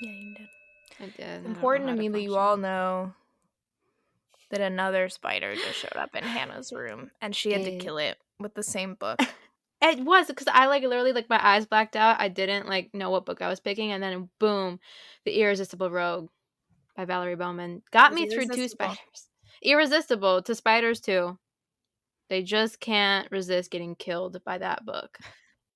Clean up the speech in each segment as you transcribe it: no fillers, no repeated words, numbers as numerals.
Yeah, you did. I did. It's important to me that you all know that another spider just showed up in Hannah's room, and she had to kill it with the same book. It was because I literally my eyes blacked out. I didn't know what book I was picking, and then boom, The Irresistible Rogue by Valerie Bowman got me through 2 spiders. Irresistible to spiders too. They just can't resist getting killed by that book.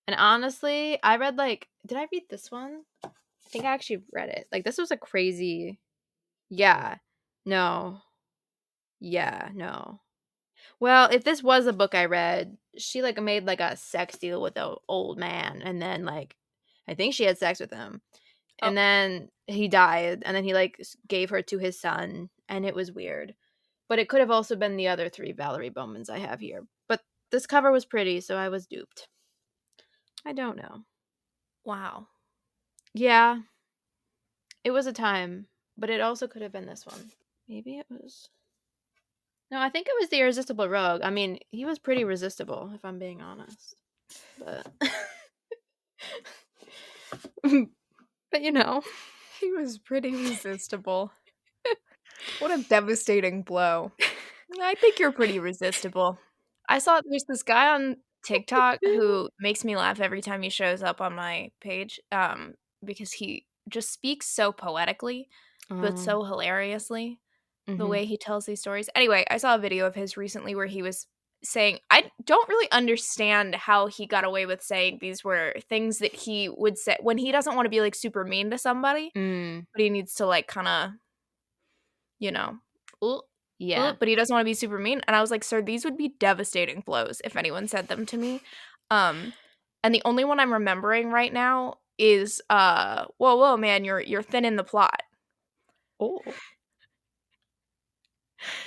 And honestly, I read did I read this one? I think I actually read it. This was a crazy. Yeah. No. Yeah. No. Well, if this was a book I read, she made a sex deal with an old man, and then I think she had sex with him, and then he died, and then he gave her to his son, and it was weird. But it could have also been the other 3 Valerie Bowmans I have here. But this cover was pretty, so I was duped. I don't know. Wow. Yeah. It was a time, but it also could have been this one. Maybe it was. No, I think it was The Irresistible Rogue. I mean, he was pretty resistible, if I'm being honest. But but he was pretty resistible. What a devastating blow. I think you're pretty resistible. I saw there's this guy on TikTok who makes me laugh every time he shows up on my page, because he just speaks so poetically, but so hilariously, the way he tells these stories. Anyway, I saw a video of his recently where he was saying, I don't really understand how he got away with saying these were things that he would say when he doesn't want to be super mean to somebody, but he needs to kind of, yeah. but he doesn't want to be super mean. And I was like, sir, these would be devastating blows if anyone said them to me. And the only one I'm remembering right now is whoa, man, you're thinning the plot. Oh.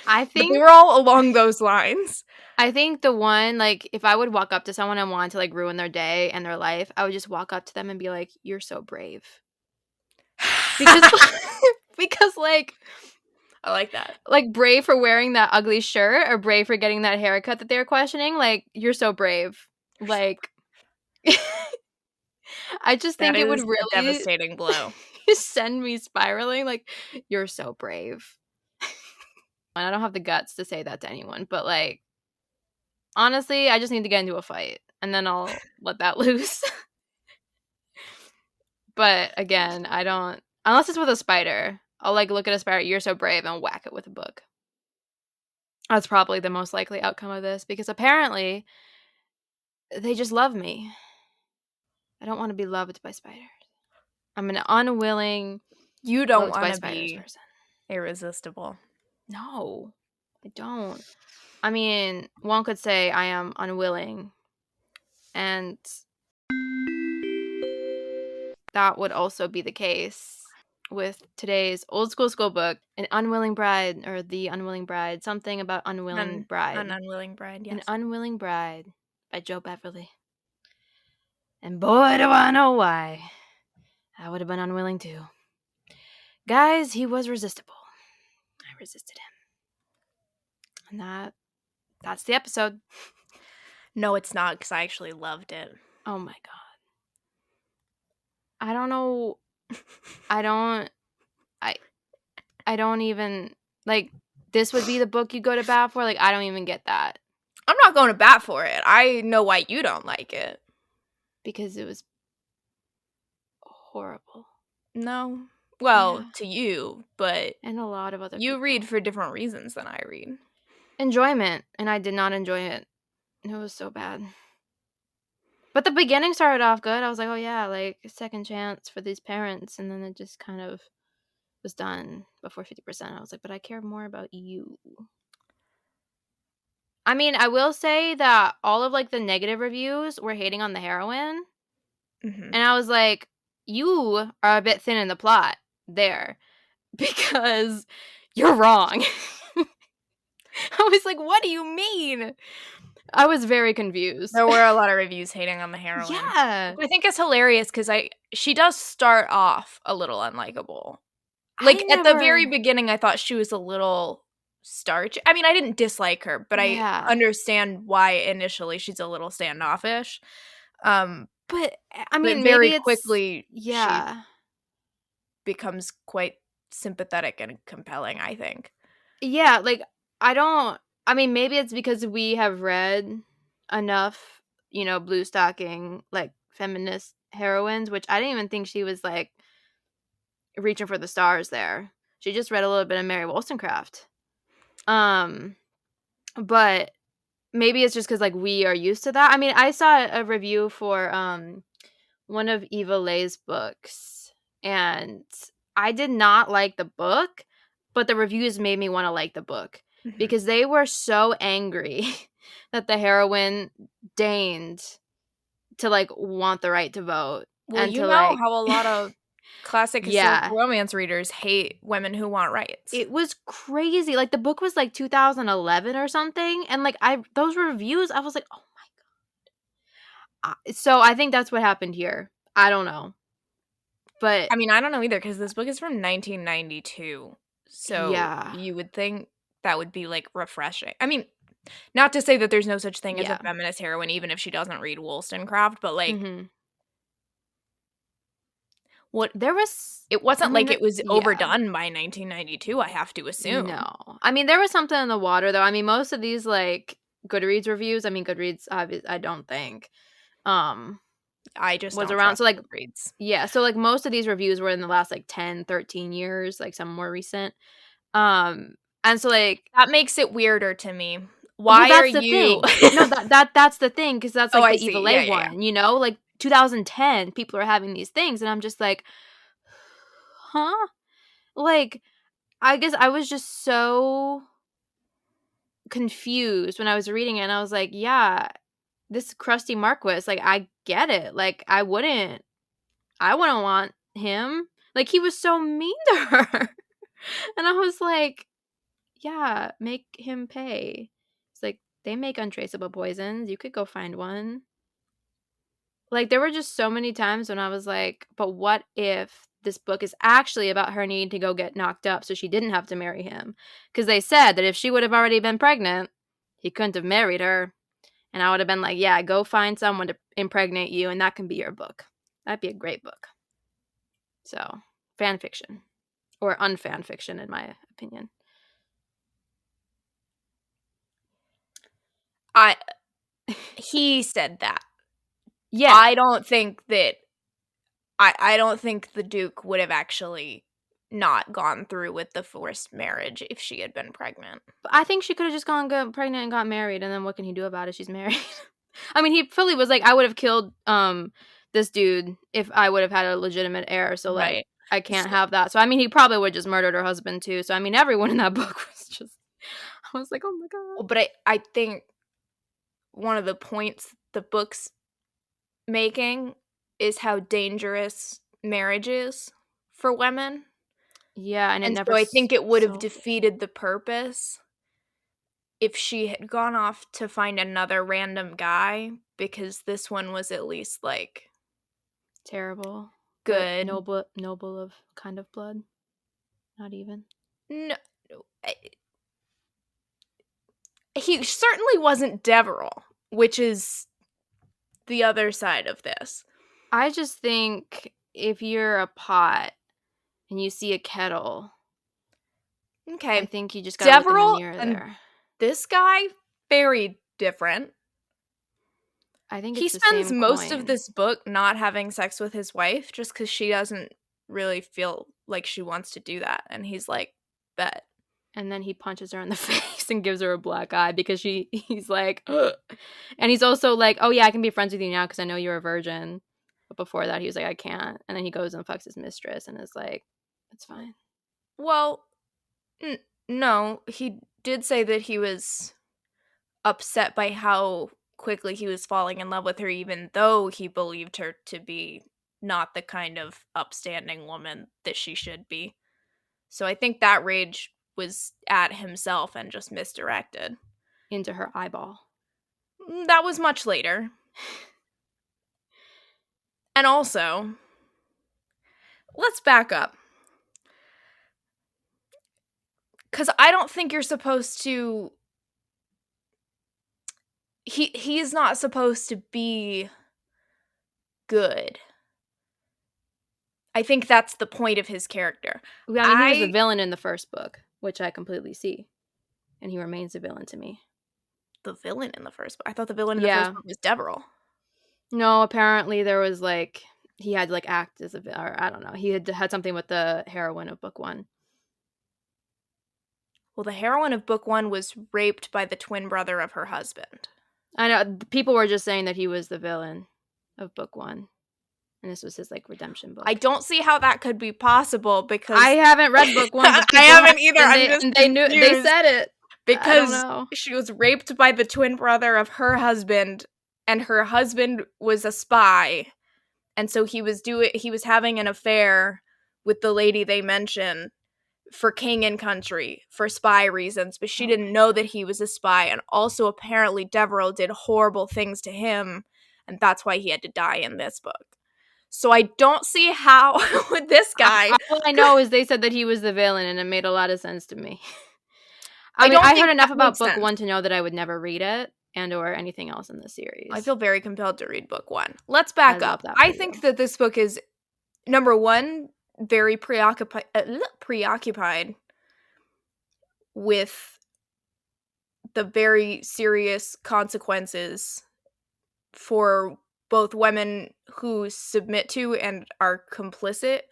I think but they were all along those lines. I think the one, if I would walk up to someone and want to ruin their day and their life, I would just walk up to them and be like, "You're so brave." Because I like that. Brave for wearing that ugly shirt or brave for getting that haircut that they were questioning. You're so brave. I just think it would really a devastating blow. send me spiraling. You're so brave. And I don't have the guts to say that to anyone, but honestly, I just need to get into a fight and then I'll let that loose. But again, I don't, unless it's with a spider. I'll look at a spider, you're so brave, and whack it with a book. That's probably the most likely outcome of this, because apparently they just love me. I don't want to be loved by spiders. I'm an unwilling. You don't want to be person. Irresistible. No, I don't. I mean, one could say I am unwilling, and that would also be the case with today's Old School School book, An Unwilling Bride, or The Unwilling Bride, something about Unwilling Bride. An Unwilling Bride, yes. An Unwilling Bride by Jo Beverley. And boy, do I know why. I would have been unwilling too. Guys, he was resistible. I resisted him. And that's the episode. No, it's not, because I actually loved it. Oh my god. I don't know. I don't even, this would be the book you go to bat for? I don't even get that. I'm not going to bat for it. I know why you don't like it. Because it was horrible. No. Well, yeah. To you, but... And a lot of other you people. read for different reasons than I read. Enjoyment. And I did not enjoy it. It was so bad. But the beginning started off good. I was like, oh yeah, a second chance for these parents. And then it just kind of was done before 50%. I was like, but I care more about you. I mean, I will say that all of the negative reviews were hating on the heroine. Mm-hmm. And I was like, you are a bit thin in the plot there. Because you're wrong. I was like, what do you mean? I was very confused. There were a lot of reviews hating on the heroine. Yeah. I think it's hilarious because she does start off a little unlikable. At the very beginning, I thought she was a little starchy. I mean, I didn't dislike her, but I understand why initially she's a little standoffish. But I mean, very quickly, yeah. becomes quite sympathetic and compelling, I think. Yeah, like, maybe it's because we have read enough, blue stocking, like, feminist heroines, which I didn't even think she was, like, reaching for the stars there. She just read a little bit of Mary Wollstonecraft. But maybe it's just because, like, we are used to that. I mean, I saw a review for, one of Eva Leigh's books, and I did not like the book, but the reviews made me wanna like the book Mhm. because they were so angry that the heroine deigned to, like, want the right to vote Well, and you to, know like how a lot of classic Yeah. historical romance readers hate women who want rights. It was crazy, like, the book was, like, 2011 or something, and, like, those reviews, I was like, "Oh my god." So I think that's what happened here. I don't know. But I mean, I don't know either because this book is from 1992, so yeah. you would think that would be, like, refreshing. I mean, not to say that there's no such thing as a Yeah. feminist heroine even if she doesn't read Wollstonecraft, but, like, Mhm. what There was it I wasn't mean, like it was yeah. overdone by 1992, I have to assume. No. I mean, there was something in the water, though. I mean, most of these, like, Goodreads reviews, Goodreads, I don't think, um, I just was don't around. trust So, like Goodreads. yeah, so, like, most of these reviews were in the last, like, 10, 13 years, like, some more recent. Um, and so, like That makes it weirder to me. well, Why are that's the you thing. No, that's the thing, because that's, Oh, like, I the Eva see. Leigh Yeah, yeah, yeah. one, Like, 2010, people are having these things, and I'm just like, "Huh?" Like, I guess I was just so confused when I was reading it, and I was like, "Yeah, this crusty Marquis, like, I get it. Like, I wouldn't want him. Like, he was so mean to her." And I was like, "Yeah, make him pay." It's like, "They make untraceable poisons. You could go find one." Like, there were just so many times when I was like, "But what if this book is actually about her needing to go get knocked up so she didn't have to marry him?" Because they said that if she would have already been pregnant, he couldn't have married her. And I would have been like, "Yeah, go find someone to impregnate you, and that can be your book." That'd be a great book. So, fan fiction. Or unfan fiction, in my opinion. I He said that. Yeah. I don't think that I don't think the Duke would have actually not gone through with the forced marriage if she had been pregnant. But I think she could have just got pregnant and got married, and then what can he do about it? She's married. I mean, he fully was like, "I would have killed, this dude if I would have had a legitimate heir, so, like, Right. I can't So have that." So, I mean, he probably would just murdered her husband too. So, I mean, everyone in that book was just I was like, "Oh my god." but I think one of the points the book's making is how dangerous marriage is for women, Yeah, and it and never so I think it would have solved it. defeated the purpose if she had gone off to find another random guy, because this one was at least, like, Terrible, but good. noble of kind of blood. Not even. No, eh, he certainly wasn't Deverell, which is the other side of this. I just think if you're a pot and you see a kettle, I Okay, think you just gotta look in the Deverell mirror and there. this guy, very different. I think He it's the spends same most of coin. this book not having sex with his wife just because she doesn't really feel like she wants to do that, and he's like, "Bet." And then he punches her in the face and gives her a black eye because he's like, "Ugh." And he's also like, "Oh yeah, I can be friends with you now because I know you're a virgin." But before that, he was like, "I can't." And then he goes and fucks his mistress and is like, "It's fine." Well, n no, he did say that he was upset by how quickly he was falling in love with her even though he believed her to be not the kind of upstanding woman that she should be. So I think that rage was at himself and just misdirected. Into her eyeball. That was much later. And also, let's back up. Cuz I don't think you're supposed to he is not supposed to be good. I think that's the point of his character. I mean, he was the villain in the first book, which I completely see. And he remains a villain to me. The villain in the first book? I thought the villain in the first book was Deverell. No, apparently there was, like, he had to, like, act as a villain, or I don't know. He had something with the heroine of book 1. Well, the heroine of book 1 was raped by the twin brother of her husband. I know. People were just saying that he was the villain of book 1. And this was his, like, redemption book. I don't see how that could be possible because... I haven't read book 1. I haven't either. They said it. Because she was raped by the twin brother of her husband, and her husband was a spy. And so he was having an affair with the lady they mention for king and country for spy reasons, but she didn't know that he was a spy. And also apparently Deverell did horrible things to him, and that's why he had to die in this book. So I don't see how with this guy. All I know is they said that he was the villain, and it made a lot of sense to me. I heard enough about book 1 to know that I would never read it or anything else in the series. I feel very compelled to read book 1. Let's back up. I think that this book is, number 1, very preoccupied with the very serious consequences for both women who submit to and are complicit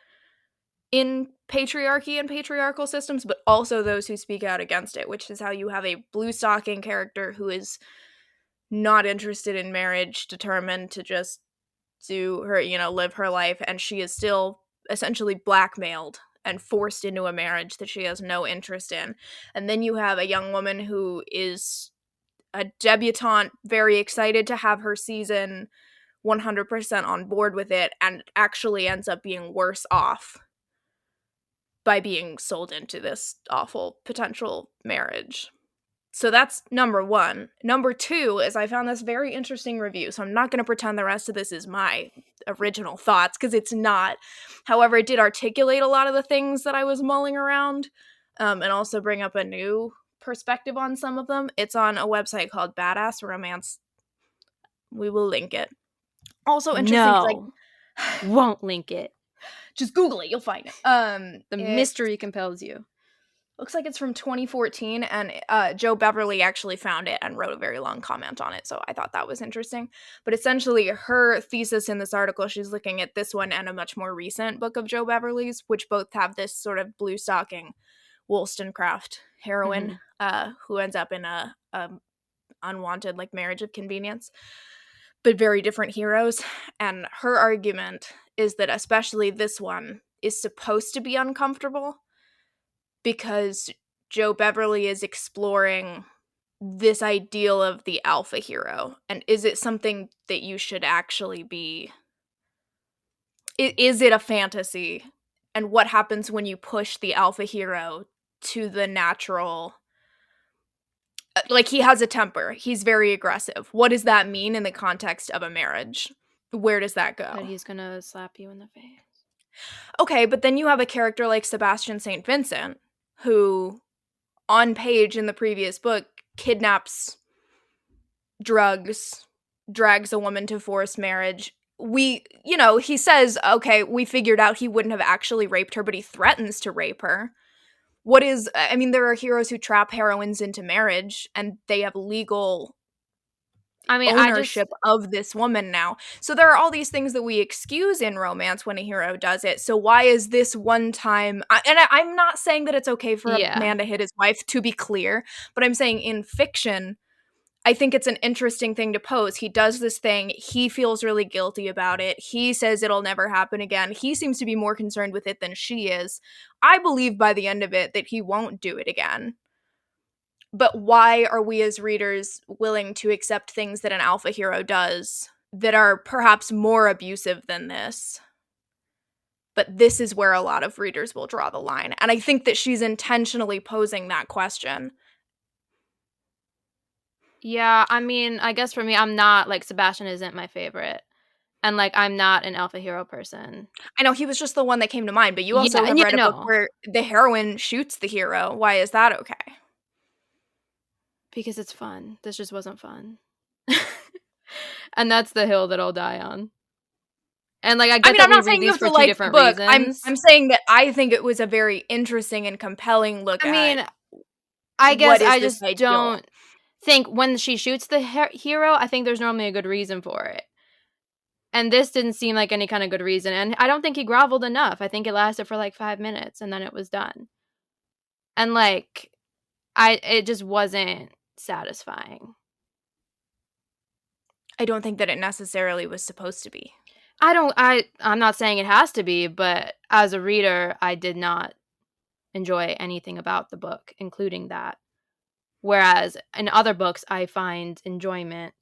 in patriarchy and patriarchal systems, but also those who speak out against it, which is how you have a blue stocking character who is not interested in marriage, determined to just do her, live her life, and she is still essentially blackmailed and forced into a marriage that she has no interest in. And then you have a young woman who is a debutante, very excited to have her season, 100% on board with it, and actually ends up being worse off by being sold into this awful potential marriage. So that's number 1. Number 2 is I found this very interesting review, so I'm not going to pretend the rest of this is my original thoughts, because it's not. However, it did articulate a lot of the things that I was mulling around, and also bring up a new perspective on some of them. It's on a website called Badass Romance. We will link it. Also interesting. No, won't link it. Just Google it, you'll find it. The mystery compels you. Looks like it's from 2014, and Jo Beverley actually found it and wrote a very long comment on it, so I thought that was interesting. But essentially, her thesis in this article, she's looking at this one and a much more recent book of Jo Beverley's, which both have this sort of blue stocking Wollstonecraft heroine who ends up in a unwanted, like, marriage of convenience, but very different heroes. And her argument is that especially this one is supposed to be uncomfortable because Jo Beverley is exploring this ideal of the alpha hero. And is it something that you should actually be? Is it a fantasy? And what happens when you push the alpha hero to the natural? Like, he has a temper. He's very aggressive. What does that mean in the context of a marriage? Where does that go? That he's gonna slap you in the face. Okay, but then you have a character like Sebastian St. Vincent, who, on page in the previous book, kidnaps, drugs, drags a woman to forced marriage. He says, okay, we figured out he wouldn't have actually raped her, but he threatens to rape her. There are heroes who trap heroines into marriage, and they have legal ownership of this woman now. So there are all these things that we excuse in romance when a hero does it. So why is this one time... I'm not saying that it's okay for a man to hit his wife, to be clear, but I'm saying in fiction, I think it's an interesting thing to pose. He does this thing. He feels really guilty about it. He says it'll never happen again. He seems to be more concerned with it than she is. I believe by the end of it that he won't do it again. But why are we as readers willing to accept things that an alpha hero does that are perhaps more abusive than this? But this is where a lot of readers will draw the line. And I think that she's intentionally posing that question. Yeah, I guess for me, I'm not, Sebastian isn't my favorite. And, I'm not an alpha hero person. I know, he was just the one that came to mind, but you also have read a book where the heroine shoots the hero. Why is that okay? Because it's fun. This just wasn't fun. And that's the hill that I'll die on. And, like, I get that I'm we not read saying you these have for to 2 like the different book. reasons. I'm saying that I think it was a very interesting and compelling look I at mean, I guess what is I this just ideal. don't think when she shoots the hero, I think there's normally a good reason for it. And this didn't seem like any kind of good reason, and I don't think he groveled enough. I think it lasted for, like, 5 minutes, and then it was done. And, like, it just wasn't satisfying. I don't think that it necessarily was supposed to be. I'm not saying it has to be, but as a reader, I did not enjoy anything about the book, including that. Whereas in other books, I find enjoyment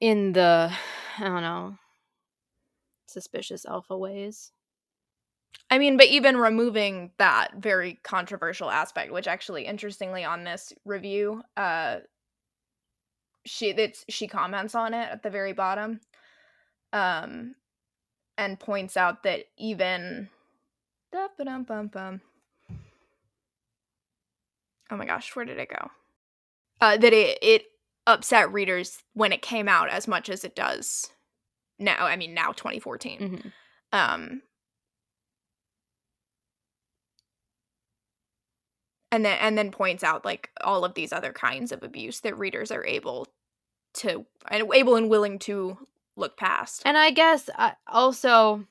in the, I don't know, suspicious alpha ways. I mean, but even removing that very controversial aspect, which actually, interestingly, on this review, she comments on it at the very bottom, and points out that even oh my gosh, where did it go? That it upset readers when it came out as much as it does now. I mean, now 2014. Mm-hmm. And then points out like all of these other kinds of abuse that readers are able and willing to look past. And I guess also,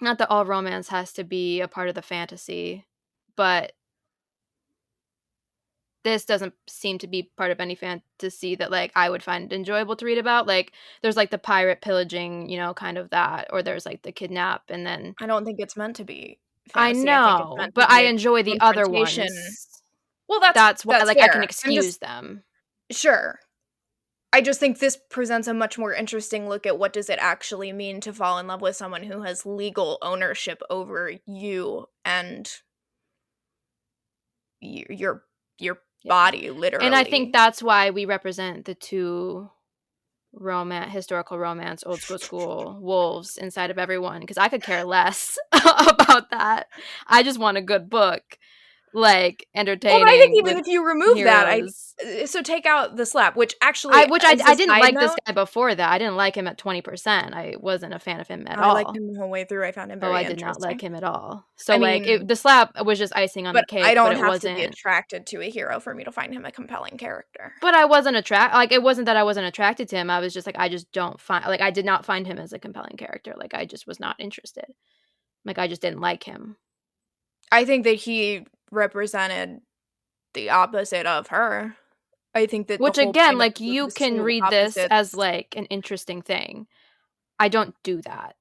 not that all romance has to be a part of the fantasy, but this doesn't seem to be part of any fantasy that, like, I would find enjoyable to read about. Like, there's, like, the pirate pillaging, you know, kind of that, or there's, like, the kidnap, and then I don't think it's meant to be I fantasy. I think it's know, meant to but be I a enjoy the other confrontation. ones. Well, That's why, that's like, I can fair. excuse them. Sure. I just think this presents a much more interesting look at what does it actually mean to fall in love with someone who has legal ownership over you and your body, literally. And I think that's why we represent the two historical romance, old school wolves inside of everyone, because I could care less about that. I just want a good book, like, entertaining. Well, but I think even if you remove heroes. that, so take out the slap, which actually, I didn't like this guy before that. I didn't like him at 20%. I wasn't a fan of him at all. I liked him the whole way through. I found him very interesting. I did not like him at all. So, I like, mean, the slap was just icing on the but cake, I don't but it have wasn't. to be attracted to a hero for me to find him a compelling character. But I wasn't it wasn't that I wasn't attracted to him. I was just like, I just don't find, like, I did not find him as a compelling character. Like, I just was not interested. Like, I just didn't like him. I think that he represented the opposite of her. I think that Which, the whole again, point like, of you the can two read this opposites. as, like, an interesting thing. I don't do that.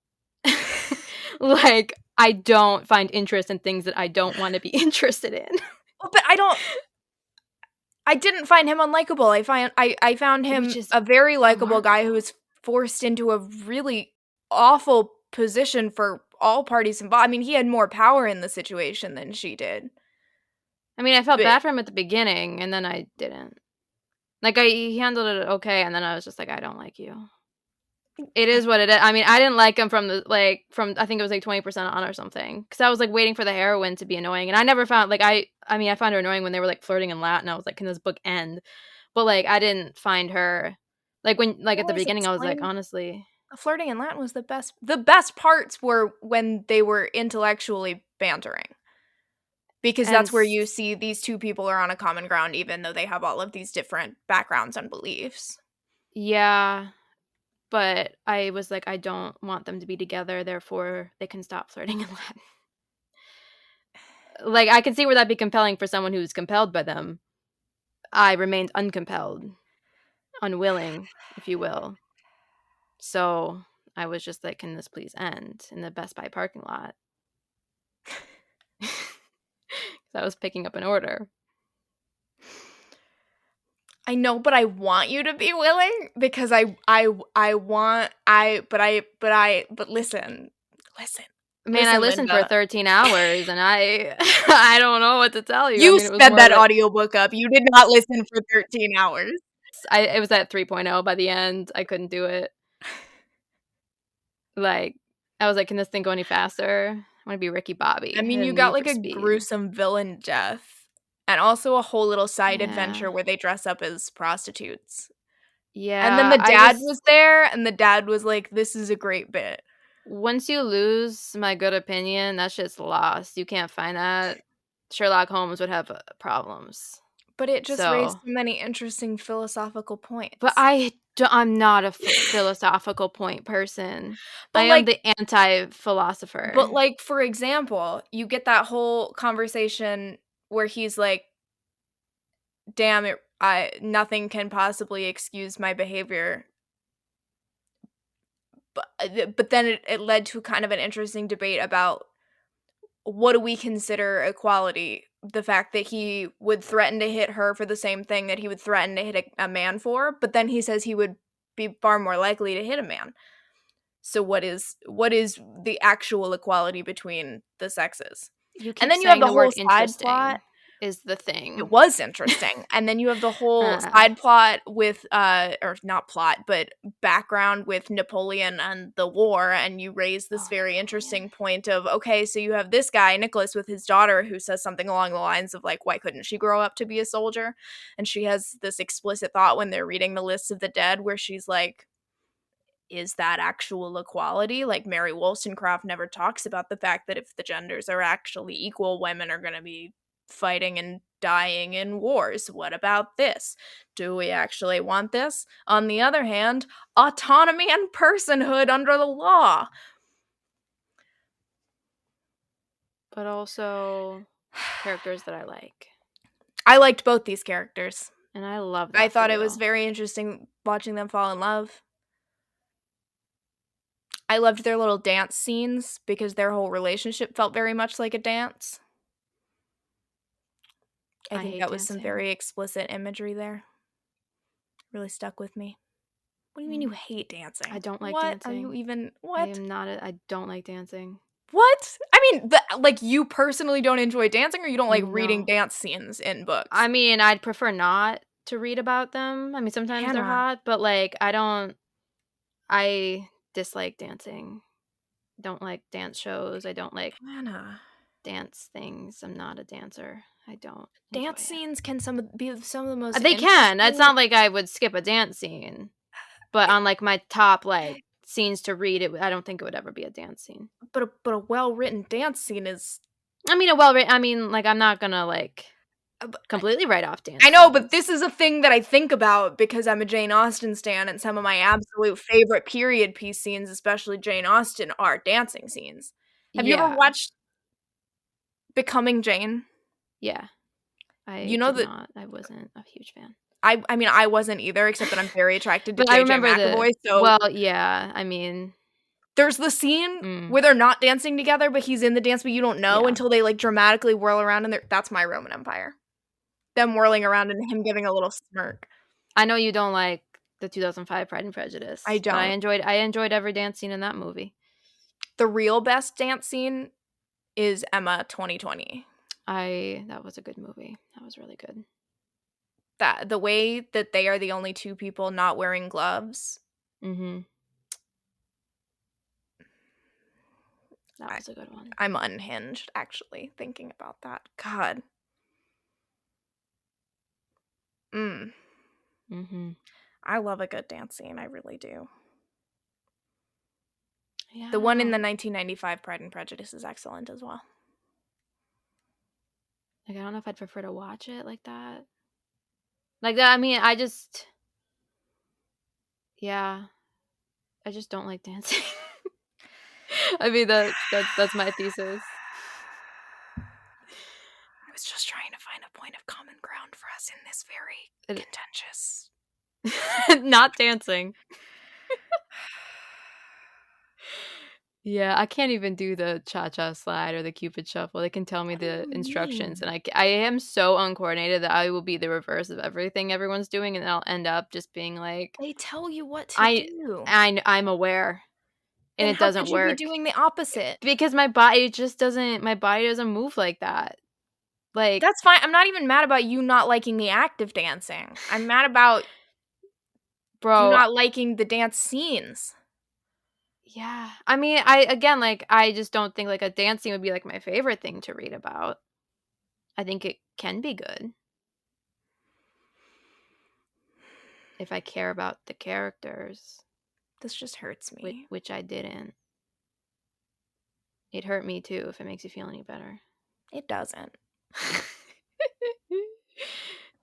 Like, I don't find interest in things that I don't want to be interested in. But I didn't find him unlikable. I found him a very likable guy who was forced into a really awful position for all parties involved. I mean, he had more power in the situation than she did. I mean, I felt bad for him at the beginning, and then I didn't. Like, he handled it okay, and then I was just like, I don't like you. It is what it is. I mean, I didn't like him from I think it was like 20% on or something, because I was like waiting for the heroine to be annoying, and I never found, like, I found her annoying when they were like flirting in Latin. I was like, can this book end? But, like, I didn't find her, like, when, like, at the beginning, I was like, honestly, flirting in Latin was the best. The best parts were when they were intellectually bantering, because that's where you see these two people are on a common ground, even though they have all of these different backgrounds and beliefs. Yeah. But I was like, I don't want them to be together, therefore they can stop flirting in Latin. Like, I can see where that'd be compelling for someone who's compelled by them. I remained uncompelled, unwilling, if you will. So I was just like, can this please end in the Best Buy parking lot? I was picking up an order. I know, but I want you to be willing, because but listen. Man, I listened for 13 hours, and I don't know what to tell you. You sped that audiobook up. You did not listen for 13 hours. It was at 3.0 by the end. I couldn't do it. Like, I was like, can this thing go any faster? I want to be Ricky Bobby. I mean, you got like a gruesome villain death, and also a whole little side adventure where they dress up as prostitutes. Yeah. And then the dad was there, and the dad was like, this is a great bit. once you lose my good opinion, that shit's lost. You can't find that. Sherlock Holmes would have problems. But it just raised So, so many interesting philosophical points. but I'm not a philosophical point person. But, I am like the anti-philosopher. but, like, for example, you get that whole conversation where he's like, "Damn it, nothing can possibly excuse my behavior." But then it led to kind of an interesting debate about what do we consider equality? The fact that he would threaten to hit her for the same thing that he would threaten to hit a man for, but then he says he would be far more likely to hit a man. So what is the actual equality between the sexes? You And keep then you have saying the the word whole side plot. interesting is the It thing. was interesting. And then you have the whole Uh, side plot with or not plot, but background with Napoleon and the war, and you raise this very Napoleon. interesting point of, okay, so you have this guy, Nicholas, with his daughter who says something along the lines of like, why couldn't she grow up to be a soldier? And she has this explicit thought when they're reading the lists of the dead where she's like, is that actual equality? Like Mary Wollstonecraft never talks about the fact that if the genders are actually equal, women are going to be fighting and dying in wars. What about this? Do we actually want this? On the other hand, autonomy and personhood under the law. But also characters that I like. I liked both these characters. And I love that I for thought it you. was very interesting watching them fall in love. I loved their little dance scenes because their whole relationship felt very much like a dance. I I think hate that was some dancing. very explicit imagery there. Really stuck with me. What do you mean you hate dancing? I don't like What dancing. are you even I what? am not I don't like dancing. What? I mean, like you personally don't enjoy dancing or you don't like reading No. dance scenes in books? I mean, I'd prefer not to read about them. I mean, sometimes they're Hannah. hot, but like I dislike dancing. Don't like dance shows. I don't like Hannah. dance things. I'm not a dancer. I don't Dance enjoy scenes can be some of the most it. They can. It's interesting. not like I would skip a dance scene. But on like my top like scenes to read, I don't think it would ever be a dance scene. But a well-written dance scene is I mean, like I'm not gonna like completely write off dance. I know, scenes. but this is a thing that I think about because I'm a Jane Austen stan, and some of my absolute favorite period piece scenes, especially Jane Austen, are dancing scenes. Have you ever Yeah. watched Becoming Jane? Yeah. I You know did that not. I wasn't a huge fan. I mean, I wasn't either, except that I'm very attracted to But I JJ remember McAvoy, so yeah, I mean, there's the scene where they're not dancing together, but he's in the dance, but you don't know yeah. until they, like, dramatically whirl around and that's my Roman Empire. Them whirling around and him giving a little smirk. I know you don't like the 2005 Pride and Prejudice. I But don't. I enjoyed every dance scene in that movie. The real best dance scene is Emma 2020. That was a good movie. That was really good. That the way that they are the only two people not wearing gloves. Mhm. That was a good one. I'm unhinged, actually, thinking about that. God. Mhm. I love a good dance scene, I really do. Yeah. The one in the 1995 Pride and Prejudice is excellent as well. Like, I don't know if I'd prefer to watch it like that. Like that, I mean, I just don't like dancing. I mean, that's my thesis. I was just trying to find a point of common ground for us in this very contentious. Not dancing. Yeah, I can't even do the cha-cha slide or the Cupid shuffle. They can tell me the instructions, and I am so uncoordinated that I will be the reverse of everything everyone's doing, and I'll end up just being like, They tell you what to do. I'm aware, and Then it how doesn't could you be work doing the opposite? because my body doesn't move like that. Like, That's fine. I'm not even mad about you not liking the act of dancing. I'm mad about you bro, not liking the dance scenes. yeah. I mean, I just don't think like a dance scene would be like my favorite thing to read about. I think it can be good if I care about the characters. This just hurts me. Which I didn't. It hurt me too, if it makes you feel any better. It doesn't.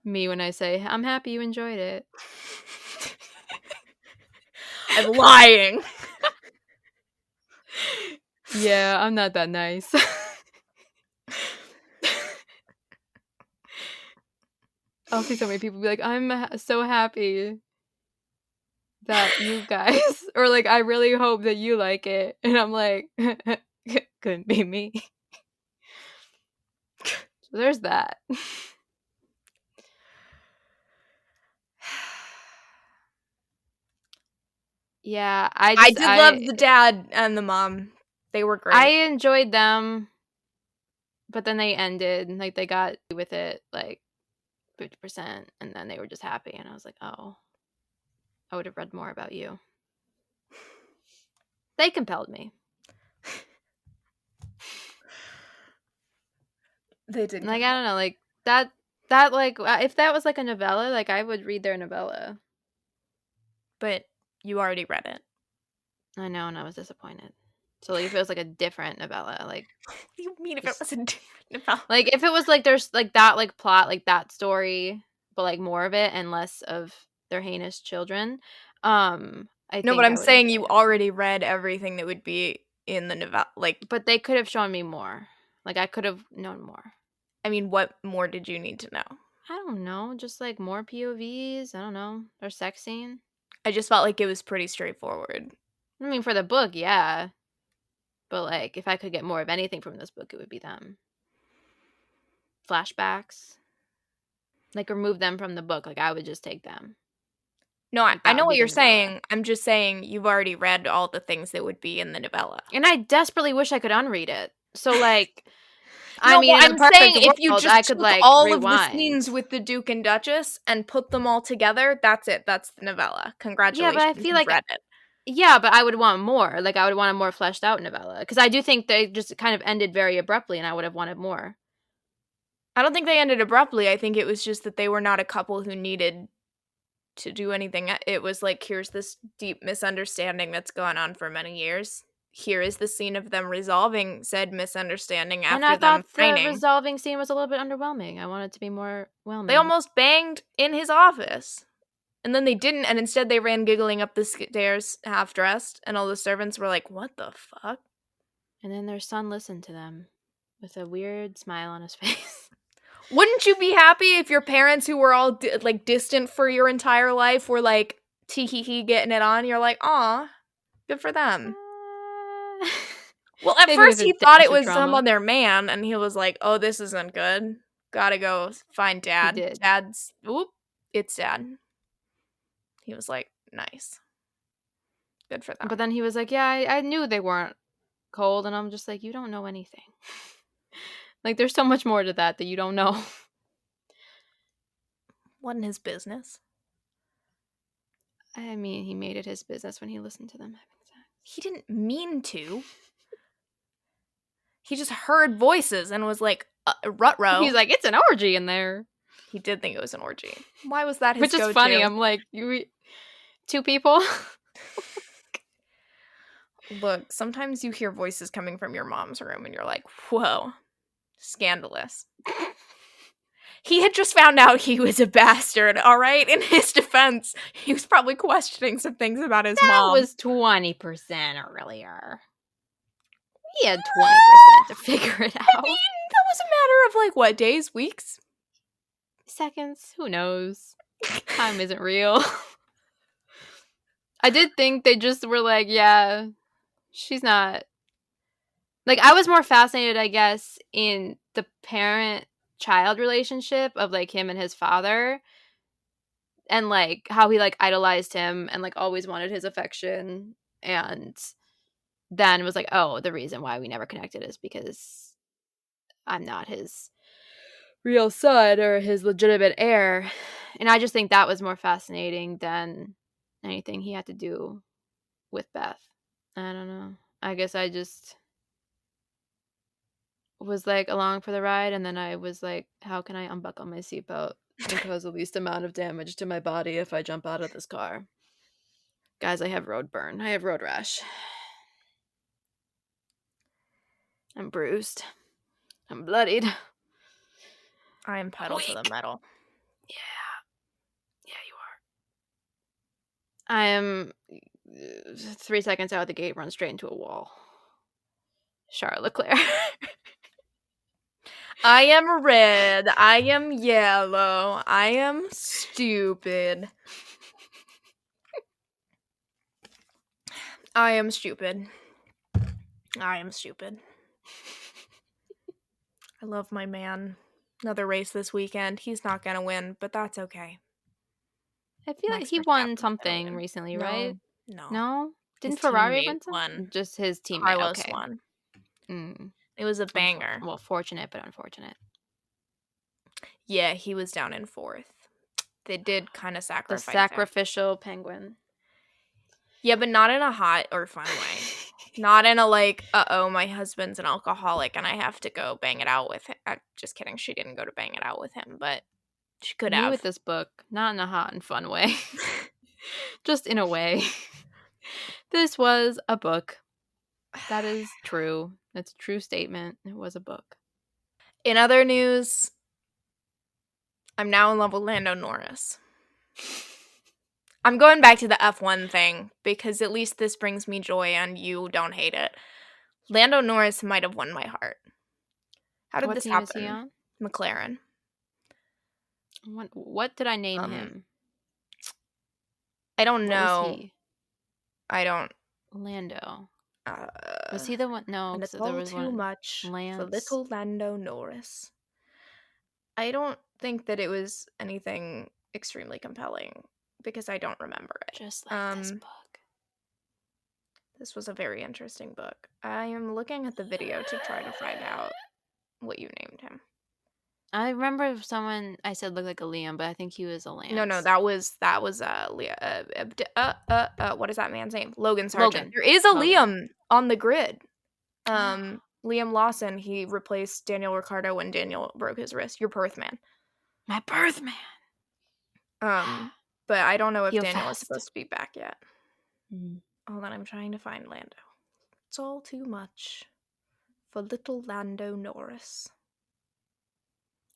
Me when I say, I'm happy you enjoyed it. I'm lying. Yeah, I'm not that nice. I'll see so many people be like, I'm so happy that you guys, or like, I really hope that you like it. And I'm like, couldn't be me. So there's that. Yeah, I did love the dad and the mom. They were great. I enjoyed them, but then they ended. Like, they got with it, like, 50%, and then they were just happy. And I was like, oh, I would have read more about you. They compelled me. They did. Like, I don't know, like, that, like, if that was, like, a novella, like, I would read their novella. But you already read it. I know, and I was disappointed. So, like, if it was, like, a different novella, like... What do you mean if it was a different novella? Like, if it was, like, there's, like, that, like, plot, like, that story, but, like, more of it and less of their heinous children, No, but I'm saying you already read everything that would be in the novella. Like, but they could have shown me more. Like, I could have known more. I mean, what more did you need to know? I don't know. Just, like, more POVs. I don't know. Their sex scene. I just felt like it was pretty straightforward. I mean, for the book, yeah. But, like, if I could get more of anything from this book, it would be them. Flashbacks. Like, remove them from the book. Like, I would just take them. No, Like, I know what you're saying. I'm just saying you've already read all the things that would be in the novella. And I desperately wish I could unread it. So, like... No, I mean, well, in a perfect saying world, if you just I could, took like, all rewind. of the scenes with the Duke and Duchess and put them all together, that's it. That's the novella. Congratulations. Yeah, but I feel like... read it. Yeah, but I would want more. Like, I would want a more fleshed out novella. Because I do think they just kind of ended very abruptly, and I would have wanted more. I don't think they ended abruptly. I think it was just that they were not a couple who needed to do anything. It was like, here's this deep misunderstanding that's gone on for many years. Here is the scene of them resolving said misunderstanding after them And I thought fighting. the resolving scene was a little bit underwhelming. I wanted it to be more whelming. They almost banged in his office. And then they didn't, and instead they ran giggling up the stairs half-dressed, and all the servants were like, what the fuck? And then their son listened to them with a weird smile on his face. Wouldn't you be happy if your parents, who were all like distant for your entire life, were like tee-hee-hee getting it on? You're like, aw, good for them. Well, at first he thought it was some other man, and he was like, oh, this isn't good. Gotta go find Dad. He did. It's Dad. He was like, nice. Good for them. But then he was like, yeah, I knew they weren't cold, and I'm just like, you don't know anything. Like, there's so much more to that you don't know. Wasn't his business. I mean, he made it his business when he listened to them having sex. He didn't mean to. He just heard voices and was like, rut-row. He's like, it's an orgy in there. He did think it was an orgy. Why was that his Which is go-to? funny. I'm like, two people? Look, sometimes you hear voices coming from your mom's room and you're like, whoa, scandalous. He had just found out he was a bastard, all right? In his defense, he was probably questioning some things about his mom. That was 20% earlier. He had 20% to figure it out. I mean, that was a matter of, like, what, days, weeks? Seconds? Who knows? Time isn't real. I did think they just were like, yeah, she's not... Like, I was more fascinated, I guess, in the parent-child relationship of, like, him and his father. And, like, how he, like, idolized him and, like, always wanted his affection. And then was like, oh, the reason why we never connected is because I'm not his real son or his legitimate heir. And I just think that was more fascinating than anything he had to do with Beth. I don't know. I guess I just was like along for the ride, and then I was like, how can I unbuckle my seatbelt and cause the least amount of damage to my body if I jump out of this car? Guys, I have road burn. I have road rash. I'm bruised. I'm bloodied. I am pedal to the metal. Yeah. Yeah, you are. I am 3 seconds out of the gate, run straight into a wall. Charlotte Leclerc. I am red. I am yellow. I am stupid. I am stupid. I am stupid. I love my man. Another race this weekend. He's not gonna win, but that's okay. I feel like Max he won Verstappen's gonna something win. recently, No, right? no. No? His Didn't Ferrari teammate win some? won. Just his teammate. Carlos Okay. won. Mm. It was a banger. Well, fortunate, but unfortunate. Yeah, he was down in 4th. They did kind of The sacrifice him. sacrificial penguin. Yeah, but not in a hot or fun way. Not in a like, uh-oh, my husband's an alcoholic and I have to go bang it out with him. Just kidding. She didn't go to bang it out with him, but she could Me have. with this book, not in a hot and fun way. Just in a way. This was a book. That is true. That's a true statement. It was a book. In other news, I'm now in love with Lando Norris. I'm going back to the F1 thing because at least this brings me joy and you don't hate it. Lando Norris might have won my heart. How did this happen? What team is he on? McLaren. What did I name him? I don't know. Was he? I don't. Lando. Was he the one? No, and it's there all was too one. much Lance. for little Lando Norris. I don't think that it was anything extremely compelling because I don't remember it. Just like this book. This was a very interesting book. I am looking at the video to try to find out what you named him. I remember someone I said looked like a Liam, but I think he was a Lance. No, that was what is that man's name? Logan Sargent. Logan. There is a Liam on the grid. Liam Lawson, he replaced Daniel Ricciardo when Daniel broke his wrist. Your birth man. My birth man. But I don't know if Heal Daniel fast. is supposed to be back yet. Mm. Hold on, I'm trying to find Lando. It's all too much for little Lando Norris.